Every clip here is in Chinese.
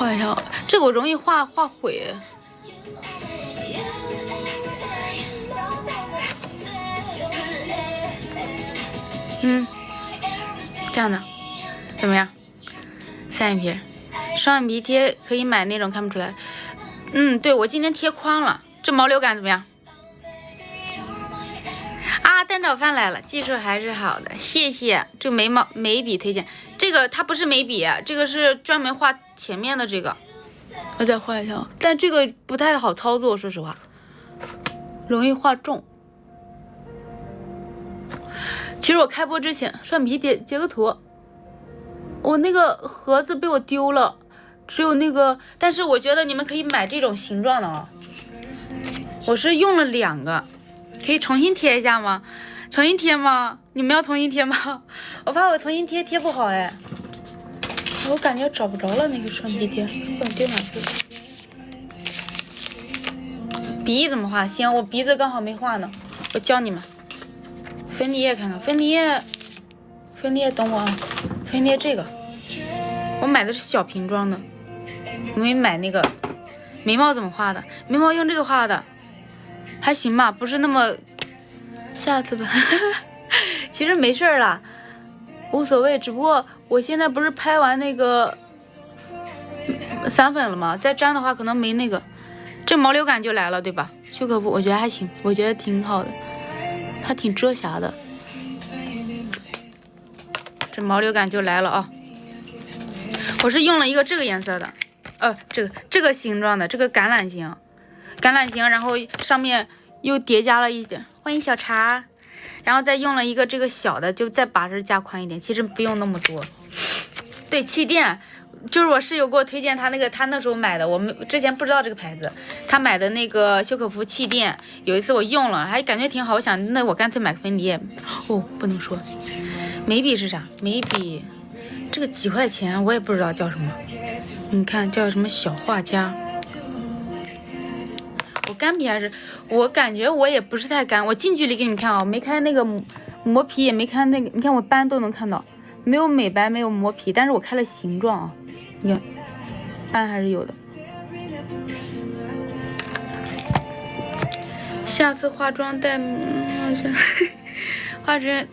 画一下，这个我容易画毁。这样的怎么样？三眼皮，双眼皮贴可以买那种看不出来。对，我今天贴宽了。这毛流感怎么样？啊，蛋炒饭来了，技术还是好的，谢谢。这个眉笔推荐，这个它不是眉笔，这个是专门画前面的这个。我再画一下，但这个不太好操作，说实话，容易画重。其实我开播之前，双眼皮截个图，我那个盒子被我丢了，只有那个，但是我觉得你们可以买这种形状的啊。我是用了2个，可以重新贴一下吗？重新贴吗？你们要重新贴吗？我怕我重新贴不好哎，我感觉找不着了那个双眼皮贴，我丢哪去了？鼻翼怎么画？行，我鼻子刚好没画呢，我教你们。粉底液看看，粉底液等我啊，粉底液这个，我买的是小瓶装的，我没买那个。眉毛怎么画的？眉毛用这个画的，还行吧，不是那么，下次吧。其实没事啦，无所谓，只不过我现在不是拍完那个散粉了吗？再粘的话可能没那个，这毛流感就来了，对吧？修可夫我觉得还行，我觉得挺好的，它挺遮瑕的。这毛流感就来了啊！我是用了一个这个颜色的，这个形状的，这个橄榄形，然后上面又叠加了一点，欢迎小茶，然后再用了一个这个小的，就再把这加宽一点，其实不用那么多。对，气垫，就是我室友给我推荐他那时候买的，我们之前不知道这个牌子，他买的那个修可夫气垫，有一次我用了，还感觉挺好，我想那我干脆买个粉底液。哦，不能说。眉笔是啥？眉笔这个几块钱，我也不知道叫什么。你看叫什么小画家。我干皮还是我感觉我也不是太干，我近距离给你们看啊，没开那个磨皮，也没开那个，你看我斑都能看到，没有美白，没有磨皮，但是我开了形状啊，你看斑还是有的。下次化妆带化成。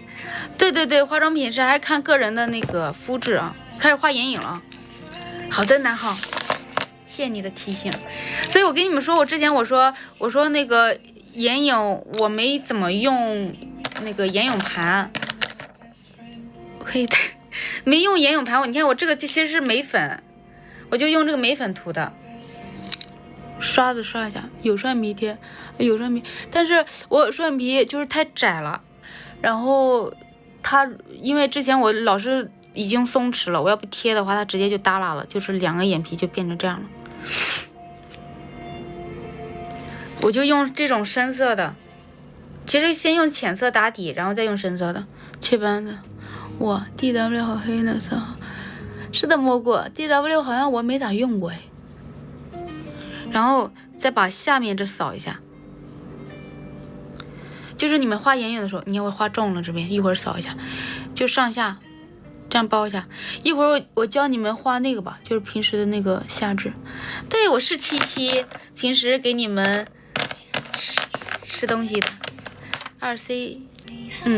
对，化妆品是还是看个人的那个肤质啊。开始画眼影了。好的，南浩，谢谢你的提醒。所以我跟你们说，我之前我说那个眼影我没怎么用那个眼影盘，可以没用眼影盘。你看我这个其实是眉粉，我就用这个眉粉涂的。刷子刷一下，有双眼皮贴，有双眼皮，但是我双眼皮就是太窄了，然后它因为之前我老是已经松弛了，我要不贴的话，它直接就耷拉了，就是2个眼皮就变成这样了。我就用这种深色的，其实先用浅色打底，然后再用深色的。雀斑的，哇 ，DW 好黑呢色。是的，摸过 DW 好像我没咋用过哎。然后再把下面这扫一下。就是你们画眼影的时候，你看我画重了这边，一会儿扫一下，就上下这样包一下。一会儿我教你们画那个吧，就是平时的那个下肢。对，我是77，平时给你们吃东西的。2C，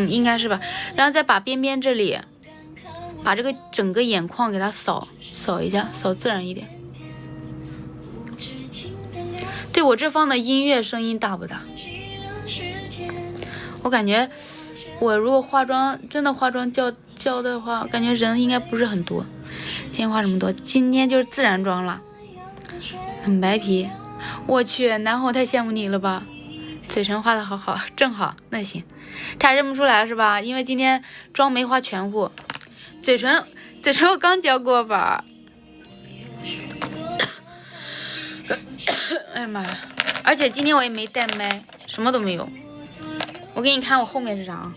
应该是吧。然后再把边边这里，把这个整个眼眶给它扫一下，扫自然一点。对，我这放的音乐声音大不大？我感觉我如果真的化妆教的话，感觉人应该不是很多。今天化这么多，今天就是自然妆了，很白皮。我去，南红太羡慕你了吧？嘴唇画的好好，正好，那行。他认不出来是吧？因为今天妆没画全部。嘴唇我刚交过吧。哎呀妈呀！而且今天我也没带麦，什么都没有。我给你看我后面是啥啊？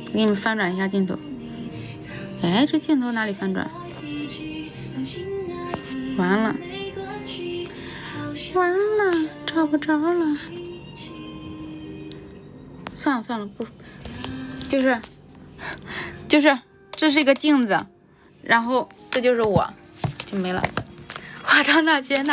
给你们翻转一下镜头。哎，这镜头哪里翻转？完了，找不着了。算了，不，就是这是一个镜子，然后这就是我，就没了。当娜娟娜。